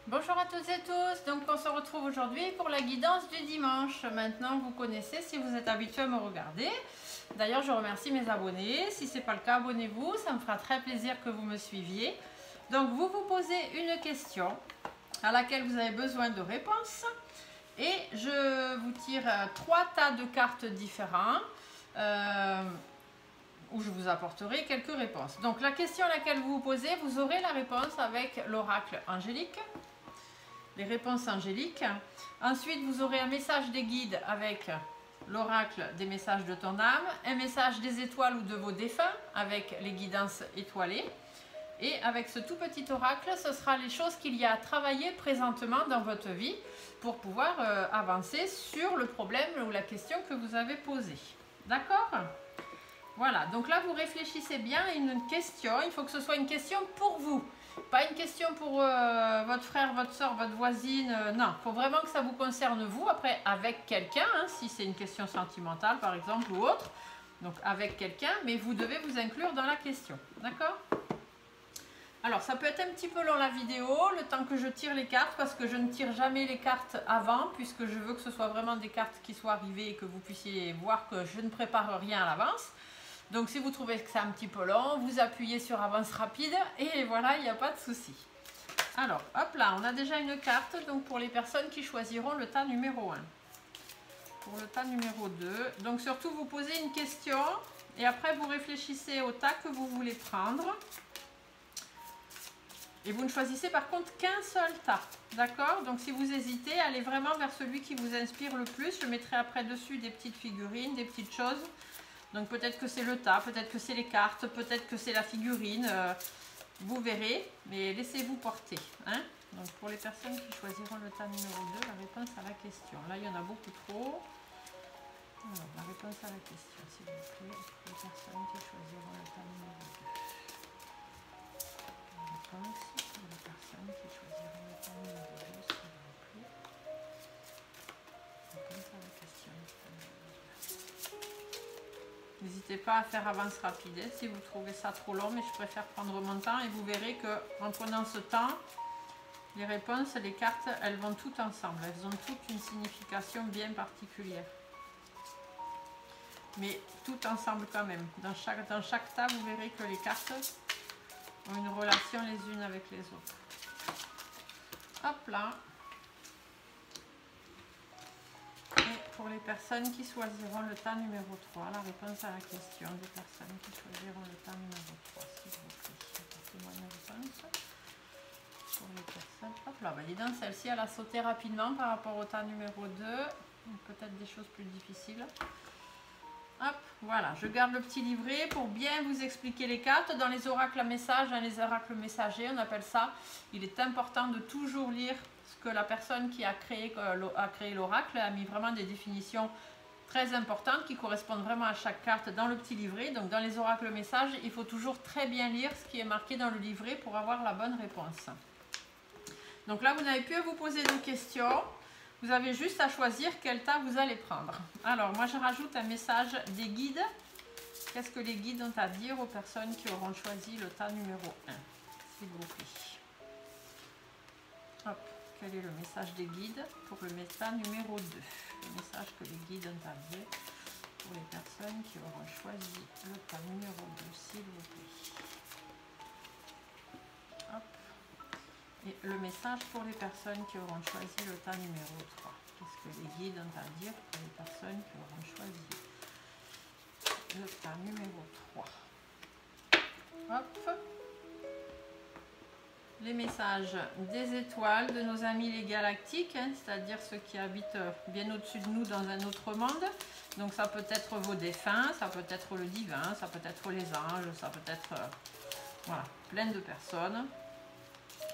Bonjour à toutes et tous, donc on se retrouve aujourd'hui pour la guidance du dimanche. Maintenant vous connaissez si vous êtes habitué à me regarder. D'ailleurs je remercie mes abonnés, si ce n'est pas le cas abonnez-vous, ça me fera très plaisir que vous me suiviez. Donc vous vous posez une question à laquelle vous avez besoin de réponses et je vous tire 3 tas de cartes différents où je vous apporterai quelques réponses. Donc la question à laquelle vous vous posez, vous aurez la réponse avec l'oracle angélique. Les réponses angéliques. Ensuite, vous aurez un message des guides avec l'oracle des messages de ton âme, un message des étoiles ou de vos défunts avec les guidances étoilées. Et avec ce tout petit oracle, ce sera les choses qu'il y a à travailler présentement dans votre vie pour pouvoir avancer sur le problème ou la question que vous avez posée. D'accord ? Voilà, donc là vous réfléchissez bien à une question, il faut que ce soit une question pour vous. Pas une question pour votre frère, votre soeur, votre voisine, non. Il faut vraiment que ça vous concerne vous, après avec quelqu'un, hein, si c'est une question sentimentale par exemple ou autre. Donc avec quelqu'un, mais vous devez vous inclure dans la question, d'accord? Alors ça peut être un petit peu long la vidéo, le temps que je tire les cartes, parce que je ne tire jamais les cartes avant, puisque je veux que ce soit vraiment des cartes qui soient arrivées et que vous puissiez voir que je ne prépare rien à l'avance. Donc si vous trouvez que c'est un petit peu long, vous appuyez sur avance rapide et voilà, il n'y a pas de souci. Alors, hop là, on a déjà une carte donc pour les personnes qui choisiront le tas numéro 1. Pour le tas numéro 2, donc surtout vous posez une question et après vous réfléchissez au tas que vous voulez prendre. Et vous ne choisissez par contre qu'un seul tas, d'accord? Donc si vous hésitez, allez vraiment vers celui qui vous inspire le plus. Je mettrai après dessus des petites figurines, des petites choses. Donc peut-être que c'est le tas, peut-être que c'est les cartes, peut-être que c'est la figurine, vous verrez, mais laissez-vous porter. Hein. Donc pour les personnes qui choisiront le tas numéro 2, la réponse à la question. Là il y en a beaucoup trop. Alors la réponse à la question, s'il vous plaît, pour les personnes qui choisiront le tas numéro 2. La réponse pour les personnes qui choisiront le tas numéro 2, s'il vous plaît. Réponse à la question. N'hésitez pas à faire avance rapide hein, si vous trouvez ça trop long, mais je préfère prendre mon temps et vous verrez qu'en prenant ce temps, les réponses, les cartes, elles vont toutes ensemble. Elles ont toutes une signification bien particulière. Mais toutes ensemble quand même. Dans chaque tas, vous verrez que les cartes ont une relation les unes avec les autres. Hop là. Pour les personnes qui choisiront le tas numéro 3, la réponse à la question des personnes qui choisiront le tas numéro 3, s'il vous plaît. Apportez-moi une réponse. Pour les personnes. Hop là, bah dis donc, celle-ci, elle a sauté rapidement par rapport au tas numéro 2. Peut-être des choses plus difficiles. Hop, voilà, je garde le petit livret pour bien vous expliquer les cartes. Dans les oracles à messages, dans les oracles messagers, on appelle ça. Il est important de toujours lire que la personne qui a créé l'oracle a mis vraiment des définitions très importantes qui correspondent vraiment à chaque carte dans le petit livret. Donc dans les oracles messages, il faut toujours très bien lire ce qui est marqué dans le livret pour avoir la bonne réponse. Donc là, vous n'avez plus à vous poser de questions. Vous avez juste à choisir quel tas vous allez prendre. Alors, moi, je rajoute un message des guides. Qu'est-ce que les guides ont à dire aux personnes qui auront choisi le tas numéro 1, s'il vous plaît. Hop. Quel est le message des guides pour le tas numéro 2? Le message que les guides ont à dire pour les personnes qui auront choisi le tas numéro 2, s'il vous plaît. Hop. Et le message pour les personnes qui auront choisi le tas numéro 3. Qu'est-ce que les guides ont à dire pour les personnes qui auront choisi le tas numéro 3? Hop. Les messages des étoiles, de nos amis les galactiques, hein, c'est-à-dire ceux qui habitent bien au-dessus de nous dans un autre monde. Donc ça peut être vos défunts, ça peut être le divin, ça peut être les anges, ça peut être voilà, plein de personnes.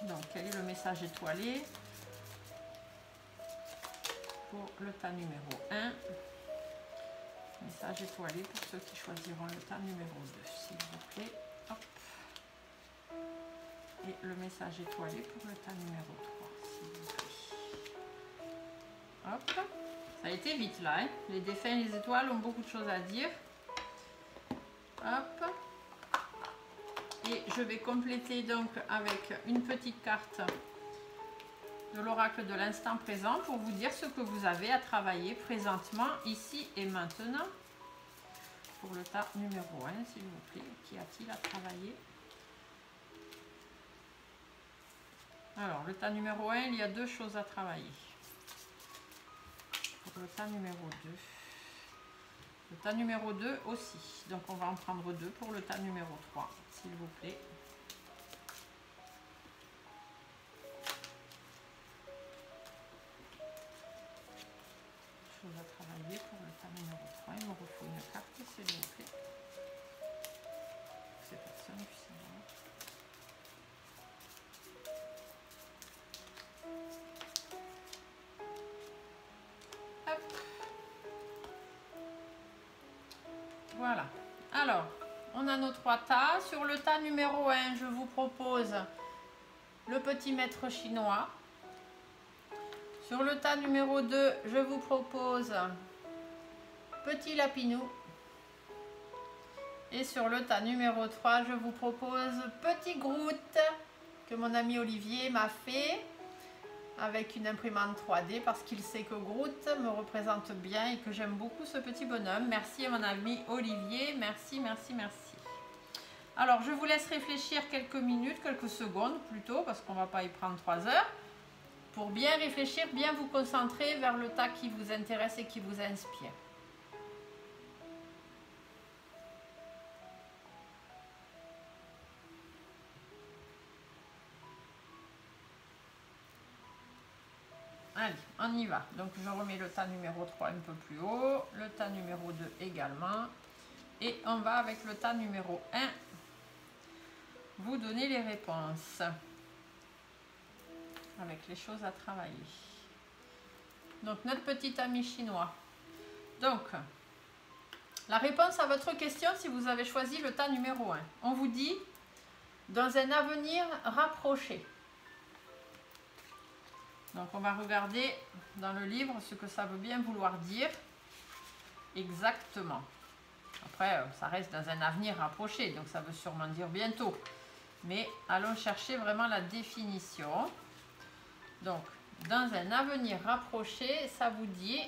Donc quel est le message étoilé pour le tas numéro 1? Message étoilé pour ceux qui choisiront le tas numéro 2, s'il vous plaît. Hop. Et le message étoilé pour le tas numéro 3, s'il vous plaît. Hop, ça a été vite là, hein. Les défunts et les étoiles ont beaucoup de choses à dire. Hop. Et je vais compléter donc avec une petite carte de l'oracle de l'instant présent pour vous dire ce que vous avez à travailler présentement, ici et maintenant. Pour le tas numéro 1, s'il vous plaît, qu'y a-t-il à travailler? Alors, le tas numéro 1, il y a deux choses à travailler. Pour le tas numéro 2. Le tas numéro 2 aussi. Donc, on va en prendre deux pour le tas numéro 3, s'il vous plaît. Chose à travailler pour le tas numéro 3. Il me refaut une carte, s'il vous plaît. Ces personnes puissent savoir. Voilà. Alors, on a nos trois tas. Sur le tas numéro 1, je vous propose le petit maître chinois. Sur le tas numéro 2, je vous propose petit lapinou. Et sur le tas numéro 3, je vous propose petit Groot que mon ami Olivier m'a fait avec une imprimante 3D parce qu'il sait que Groot me représente bien et que j'aime beaucoup ce petit bonhomme. Merci à mon ami Olivier, merci, merci, merci. Alors je vous laisse réfléchir quelques minutes, quelques secondes plutôt, parce qu'on ne va pas y prendre 3 heures, pour bien réfléchir, bien vous concentrer vers le tas qui vous intéresse et qui vous inspire. Allez, on y va. Donc, je remets le tas numéro 3 un peu plus haut, le tas numéro 2 également. Et on va avec le tas numéro 1 vous donner les réponses. Avec les choses à travailler. Donc, notre petit ami chinois. Donc, la réponse à votre question, si vous avez choisi le tas numéro 1. On vous dit, dans un avenir rapproché. Donc, on va regarder dans le livre ce que ça veut bien vouloir dire exactement. Après, ça reste dans un avenir rapproché, donc ça veut sûrement dire bientôt. Mais allons chercher vraiment la définition. Donc, dans un avenir rapproché, ça vous dit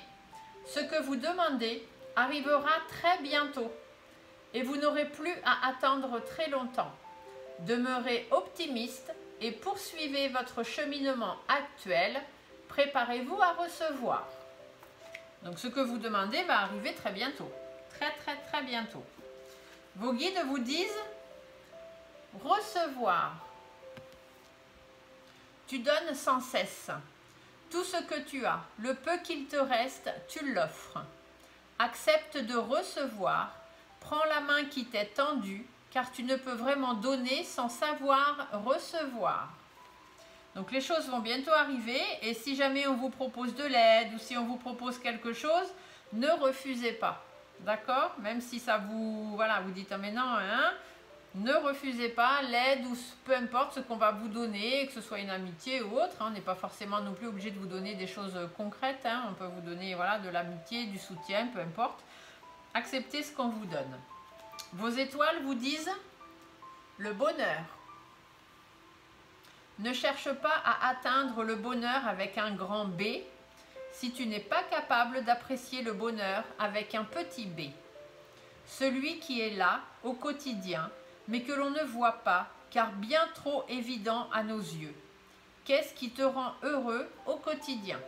ce que vous demandez arrivera très bientôt et vous n'aurez plus à attendre très longtemps. Demeurez optimiste et poursuivez votre cheminement actuel. Préparez-vous à recevoir. Donc, ce que vous demandez va arriver très bientôt. Très, très, très bientôt. Vos guides vous disent recevoir. Tu donnes sans cesse. Tout ce que tu as, le peu qu'il te reste, tu l'offres. Accepte de recevoir. Prends la main qui t'est tendue, car tu ne peux vraiment donner sans savoir recevoir. Donc les choses vont bientôt arriver et si jamais on vous propose de l'aide ou si on vous propose quelque chose, ne refusez pas. D'accord? Même si ça vous... Voilà, vous dites, ah mais non, hein? Ne refusez pas l'aide ou peu importe ce qu'on va vous donner, que ce soit une amitié ou autre. Hein, on n'est pas forcément non plus obligé de vous donner des choses concrètes. Hein, on peut vous donner voilà, de l'amitié, du soutien, peu importe. Acceptez ce qu'on vous donne. Vos étoiles vous disent le bonheur. Ne cherche pas à atteindre le bonheur avec un grand B si tu n'es pas capable d'apprécier le bonheur avec un petit b. Celui qui est là au quotidien, mais que l'on ne voit pas, car bien trop évident à nos yeux. Qu'est-ce qui te rend heureux au quotidien?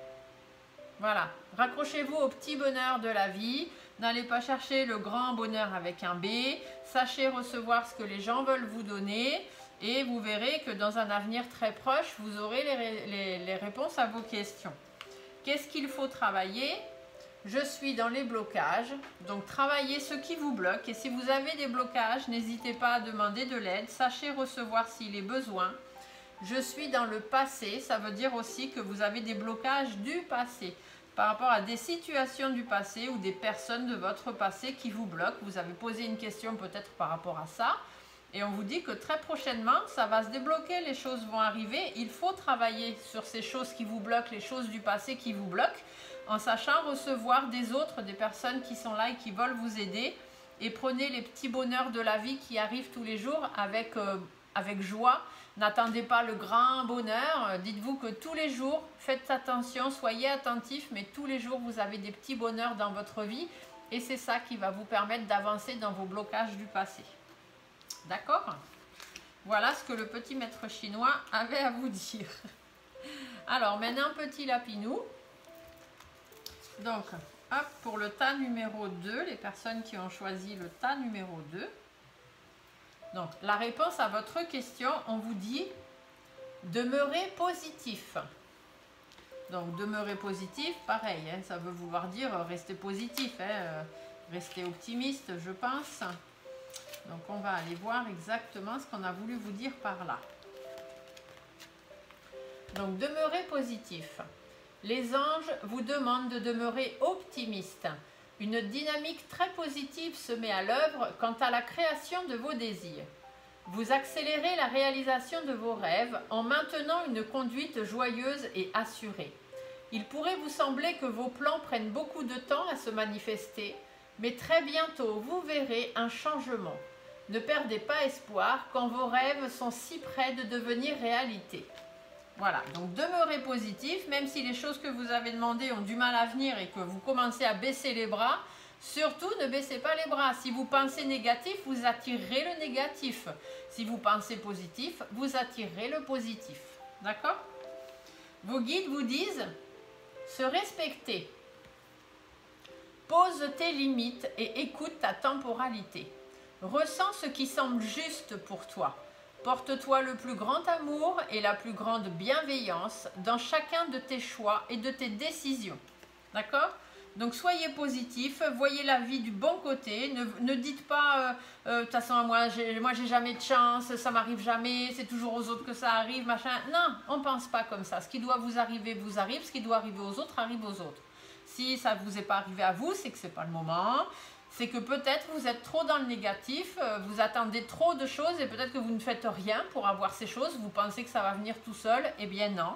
Voilà, raccrochez-vous au petit bonheur de la vie, n'allez pas chercher le grand bonheur avec un B, sachez recevoir ce que les gens veulent vous donner et vous verrez que dans un avenir très proche, vous aurez les réponses à vos questions. Qu'est-ce qu'il faut travailler? Je suis dans les blocages, donc travaillez ce qui vous bloque et si vous avez des blocages, n'hésitez pas à demander de l'aide, sachez recevoir s'il est besoin. Je suis dans le passé, ça veut dire aussi que vous avez des blocages du passé, par rapport à des situations du passé ou des personnes de votre passé qui vous bloquent. Vous avez posé une question peut-être par rapport à ça et on vous dit que très prochainement, ça va se débloquer, les choses vont arriver. Il faut travailler sur ces choses qui vous bloquent, les choses du passé qui vous bloquent, en sachant recevoir des autres, des personnes qui sont là et qui veulent vous aider. Et prenez les petits bonheurs de la vie qui arrivent tous les jours avec joie. N'attendez pas le grand bonheur. Dites-vous que tous les jours, faites attention, soyez attentifs, mais tous les jours, vous avez des petits bonheurs dans votre vie. Et c'est ça qui va vous permettre d'avancer dans vos blocages du passé. D'accord? Voilà ce que le petit maître chinois avait à vous dire. Alors, maintenant, petit lapinou. Donc, hop, pour le tas numéro 2, les personnes qui ont choisi le tas numéro 2. Donc, la réponse à votre question, on vous dit demeurer positif. Donc, demeurer positif, pareil, hein, ça veut vouloir dire rester positif, hein, rester optimiste, je pense. Donc, on va aller voir exactement ce qu'on a voulu vous dire par là. Donc, demeurer positif. Les anges vous demandent de demeurer optimiste. Une dynamique très positive se met à l'œuvre quant à la création de vos désirs. Vous accélérez la réalisation de vos rêves en maintenant une conduite joyeuse et assurée. Il pourrait vous sembler que vos plans prennent beaucoup de temps à se manifester, mais très bientôt vous verrez un changement. Ne perdez pas espoir quand vos rêves sont si près de devenir réalité. Voilà, donc demeurez positif, même si les choses que vous avez demandées ont du mal à venir et que vous commencez à baisser les bras, surtout ne baissez pas les bras. Si vous pensez négatif, vous attirerez le négatif. Si vous pensez positif, vous attirerez le positif. D'accord? Vos guides vous disent se respecter. Pose tes limites et écoute ta temporalité. Ressens ce qui semble juste pour toi. Porte-toi le plus grand amour et la plus grande bienveillance dans chacun de tes choix et de tes décisions. D'accord? Donc soyez positif, voyez la vie du bon côté, ne dites pas de toute façon moi j'ai jamais de chance, ça m'arrive jamais, c'est toujours aux autres que ça arrive, machin. Non, on ne pense pas comme ça. Ce qui doit vous arrive, ce qui doit arriver aux autres, arrive aux autres. Si ça ne vous est pas arrivé à vous, c'est que ce n'est pas le moment. C'est que peut-être vous êtes trop dans le négatif, vous attendez trop de choses et peut-être que vous ne faites rien pour avoir ces choses, vous pensez que ça va venir tout seul, eh bien non.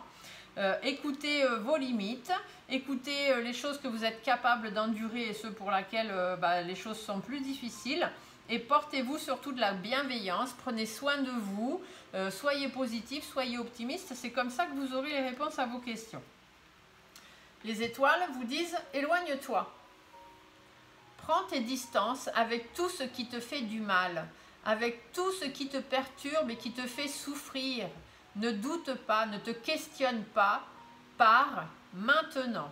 Écoutez vos limites, écoutez les choses que vous êtes capable d'endurer et ceux pour lesquels les choses sont plus difficiles et portez-vous surtout de la bienveillance, prenez soin de vous, soyez positif, soyez optimiste, c'est comme ça que vous aurez les réponses à vos questions. Les étoiles vous disent éloigne-toi. Prends tes distances avec tout ce qui te fait du mal, avec tout ce qui te perturbe et qui te fait souffrir. Ne doute pas, ne te questionne pas, pars maintenant.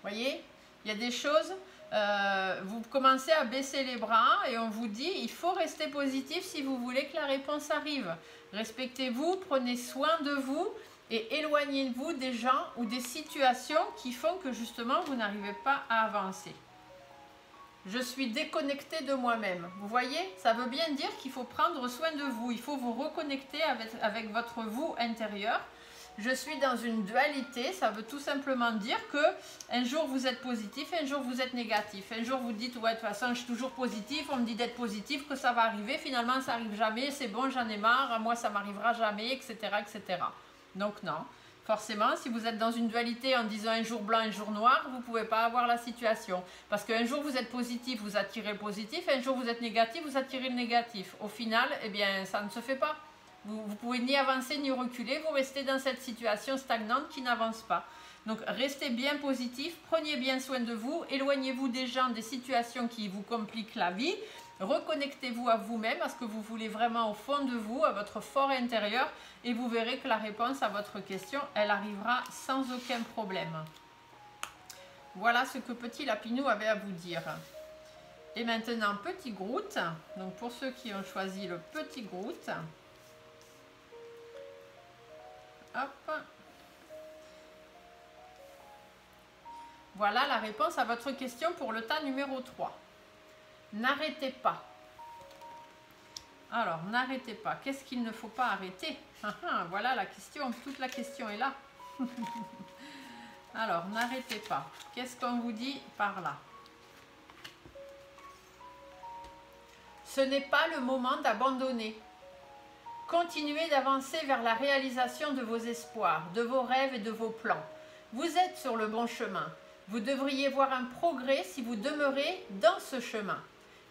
Voyez, il y a des choses, vous commencez à baisser les bras et on vous dit il faut rester positif si vous voulez que la réponse arrive. Respectez-vous, prenez soin de vous et éloignez-vous des gens ou des situations qui font que justement vous n'arrivez pas à avancer. Je suis déconnecté de moi-même. Vous voyez, ça veut bien dire qu'il faut prendre soin de vous. Il faut vous reconnecter avec votre vous intérieur. Je suis dans une dualité. Ça veut tout simplement dire que un jour vous êtes positif, un jour vous êtes négatif. Un jour vous dites, ouais, de toute façon, je suis toujours positif. On me dit d'être positif, que ça va arriver. Finalement, ça n'arrive jamais. C'est bon, j'en ai marre. À moi, ça m'arrivera jamais, etc., etc. Donc non. Forcément, si vous êtes dans une dualité en disant un jour blanc, un jour noir, vous ne pouvez pas avoir la situation. Parce qu'un jour vous êtes positif, vous attirez le positif, un jour vous êtes négatif, vous attirez le négatif. Au final, eh bien, ça ne se fait pas. Vous ne pouvez ni avancer ni reculer, vous restez dans cette situation stagnante qui n'avance pas. Donc restez bien positif, prenez bien soin de vous, éloignez-vous des gens, des situations qui vous compliquent la vie. Reconnectez-vous à vous-même, à ce que vous voulez vraiment au fond de vous, à votre fort intérieur, et vous verrez que la réponse à votre question, elle arrivera sans aucun problème. Voilà ce que Petit Lapinou avait à vous dire. Et maintenant, Petit Groot. Donc pour ceux qui ont choisi le Petit Groot, hop. Voilà la réponse à votre question pour le tas numéro 3. N'arrêtez pas. Alors, n'arrêtez pas. Qu'est-ce qu'il ne faut pas arrêter? Voilà la question. Toute la question est là. Alors, n'arrêtez pas. Qu'est-ce qu'on vous dit par là? Ce n'est pas le moment d'abandonner. Continuez d'avancer vers la réalisation de vos espoirs, de vos rêves et de vos plans. Vous êtes sur le bon chemin. Vous devriez voir un progrès si vous demeurez dans ce chemin.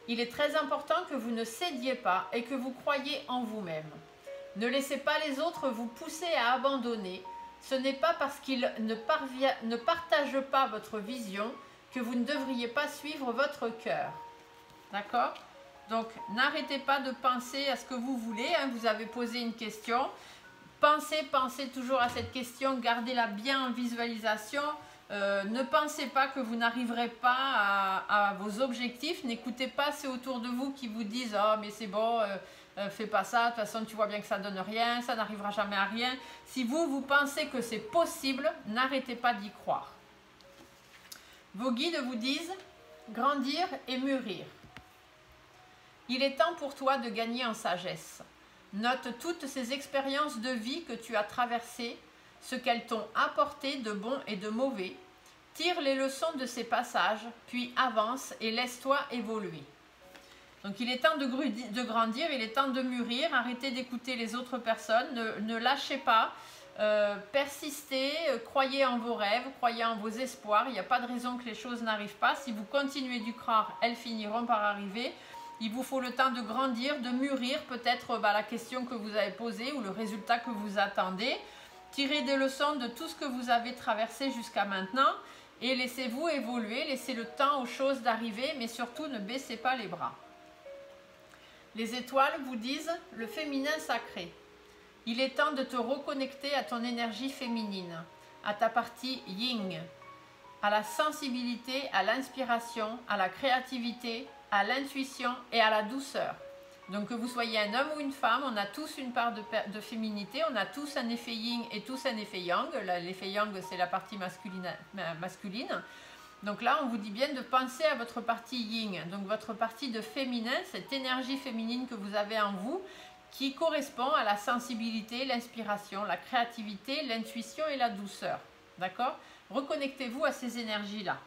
Il est très important que vous ne cédiez pas et que vous croyiez en vous-même. Ne laissez pas les autres vous pousser à abandonner. Ce n'est pas parce qu'ils ne partagent pas votre vision que vous ne devriez pas suivre votre cœur. D'accord? Donc, n'arrêtez pas de penser à ce que vous voulez. Hein. Vous avez posé une question. Pensez toujours à cette question. Gardez-la bien en visualisation. Ne pensez pas que vous n'arriverez pas à vos objectifs. N'écoutez pas ceux autour de vous qui vous disent « Oh, mais c'est bon, fais pas ça. De toute façon, tu vois bien que ça donne rien. Ça n'arrivera jamais à rien. » Si vous pensez que c'est possible, n'arrêtez pas d'y croire. Vos guides vous disent « Grandir et mûrir ». Il est temps pour toi de gagner en sagesse. Note toutes ces expériences de vie que tu as traversées, ce qu'elles t'ont apporté de bon et de mauvais. Tire les leçons de ces passages, puis avance et laisse-toi évoluer. Donc il est temps de grandir, il est temps de mûrir, arrêtez d'écouter les autres personnes, ne lâchez pas, persistez, croyez en vos rêves, croyez en vos espoirs, il n'y a pas de raison que les choses n'arrivent pas. Si vous continuez d'y croire, elles finiront par arriver. Il vous faut le temps de grandir, de mûrir peut-être la question que vous avez posée ou le résultat que vous attendez. Tirez des leçons de tout ce que vous avez traversé jusqu'à maintenant et laissez-vous évoluer, laissez le temps aux choses d'arriver, mais surtout ne baissez pas les bras. Les étoiles vous disent le féminin sacré. Il est temps de te reconnecter à ton énergie féminine, à ta partie yin, à la sensibilité, à l'inspiration, à la créativité, à l'intuition et à la douceur. Donc que vous soyez un homme ou une femme, on a tous une part de féminité, on a tous un effet yin et tous un effet yang. L'effet yang, c'est la partie masculine. Donc là, on vous dit bien de penser à votre partie yin, donc votre partie de féminin, cette énergie féminine que vous avez en vous, qui correspond à la sensibilité, l'inspiration, la créativité, l'intuition et la douceur. D'accord? Reconnectez-vous à ces énergies-là.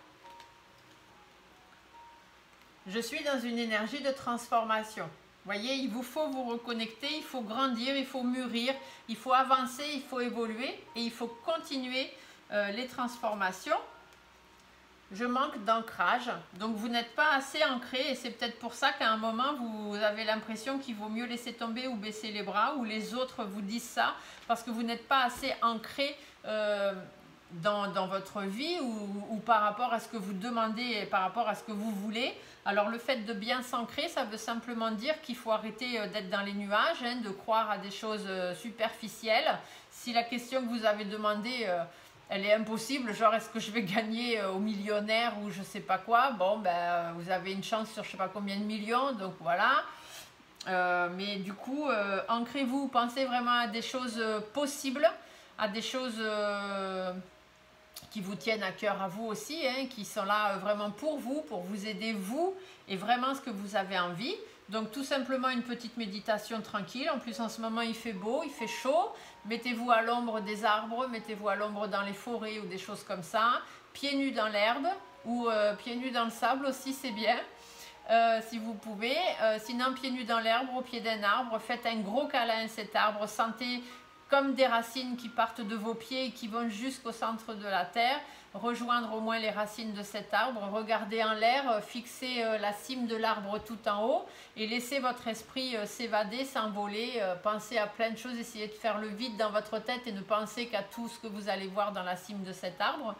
Je suis dans une énergie de transformation. Vous voyez, il vous faut vous reconnecter, il faut grandir, il faut mûrir, il faut avancer, il faut évoluer et il faut continuer les transformations. Je manque d'ancrage, donc vous n'êtes pas assez ancré et c'est peut-être pour ça qu'à un moment vous avez l'impression qu'il vaut mieux laisser tomber ou baisser les bras ou les autres vous disent ça parce que vous n'êtes pas assez ancré dans votre vie ou par rapport à ce que vous demandez et par rapport à ce que vous voulez. Alors le fait de bien s'ancrer, ça veut simplement dire qu'il faut arrêter d'être dans les nuages, hein, de croire à des choses superficielles. Si la question que vous avez demandée, elle est impossible, genre est-ce que je vais gagner au millionnaire ou je sais pas quoi, bon ben vous avez une chance sur je sais pas combien de millions, donc voilà. Mais du coup, ancrez-vous, pensez vraiment à des choses possibles, à des choses qui vous tiennent à cœur à vous aussi, hein, qui sont là vraiment pour vous aider vous et vraiment ce que vous avez envie. Donc tout simplement une petite méditation tranquille. En plus en ce moment il fait beau, il fait chaud. Mettez-vous à l'ombre des arbres, mettez-vous à l'ombre dans les forêts ou des choses comme ça. Pieds nus dans l'herbe ou pieds nus dans le sable aussi, c'est bien. Si vous pouvez. Sinon pieds nus dans l'herbe, au pied d'un arbre. Faites un gros câlin à cet arbre. Sentez comme des racines qui partent de vos pieds et qui vont jusqu'au centre de la terre, rejoindre au moins les racines de cet arbre, regardez en l'air, fixez la cime de l'arbre tout en haut et laissez votre esprit s'évader, s'envoler, pensez à plein de choses, essayez de faire le vide dans votre tête et ne pensez qu'à tout ce que vous allez voir dans la cime de cet arbre.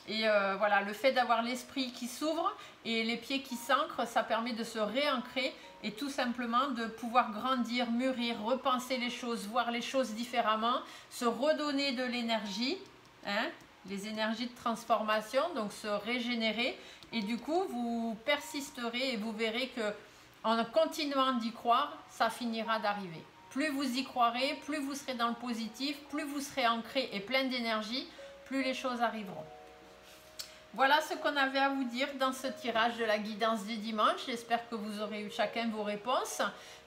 Et voilà, le fait d'avoir l'esprit qui s'ouvre et les pieds qui s'ancrent, ça permet de se réancrer et tout simplement de pouvoir grandir, mûrir, repenser les choses, voir les choses différemment, se redonner de l'énergie, hein, les énergies de transformation, donc se régénérer. Et du coup, vous persisterez et vous verrez que en continuant d'y croire, ça finira d'arriver. Plus vous y croirez, plus vous serez dans le positif, plus vous serez ancré et plein d'énergie, plus les choses arriveront. Voilà ce qu'on avait à vous dire dans ce tirage de la guidance du dimanche. J'espère que vous aurez eu chacun vos réponses.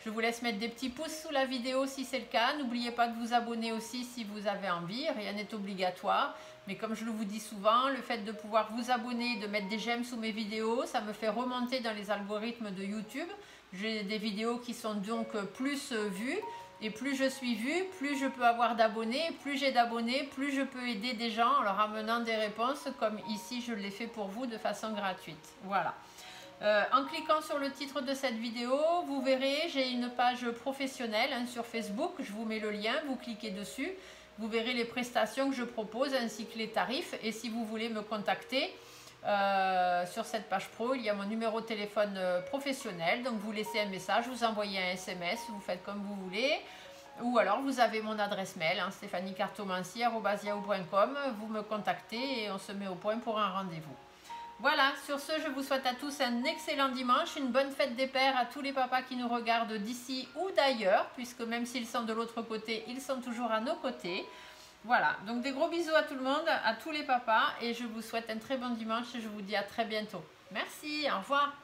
Je vous laisse mettre des petits pouces sous la vidéo si c'est le cas. N'oubliez pas de vous abonner aussi si vous avez envie. Rien n'est obligatoire. Mais comme je vous dis souvent, le fait de pouvoir vous abonner, de mettre des j'aime sous mes vidéos, ça me fait remonter dans les algorithmes de YouTube. J'ai des vidéos qui sont donc plus vues. Et plus je suis vue, plus je peux avoir d'abonnés, plus j'ai d'abonnés, plus je peux aider des gens en leur amenant des réponses comme ici je l'ai fait pour vous de façon gratuite. Voilà. En cliquant sur le titre de cette vidéo, vous verrez, j'ai une page professionnelle hein, sur Facebook. Je vous mets le lien, vous cliquez dessus. Vous verrez les prestations que je propose ainsi que les tarifs. Et si vous voulez me contacter sur cette page pro, il y a mon numéro de téléphone professionnel. Donc vous laissez un message, vous envoyez un SMS, vous faites comme vous voulez. Ou alors vous avez mon adresse mail, hein, stéphaniecartomancy@yahoo.com. Vous me contactez et on se met au point pour un rendez-vous. Voilà, sur ce, je vous souhaite à tous un excellent dimanche, une bonne fête des pères à tous les papas qui nous regardent d'ici ou d'ailleurs, puisque même s'ils sont de l'autre côté, ils sont toujours à nos côtés. Voilà, donc des gros bisous à tout le monde, à tous les papas, et je vous souhaite un très bon dimanche et je vous dis à très bientôt. Merci, au revoir.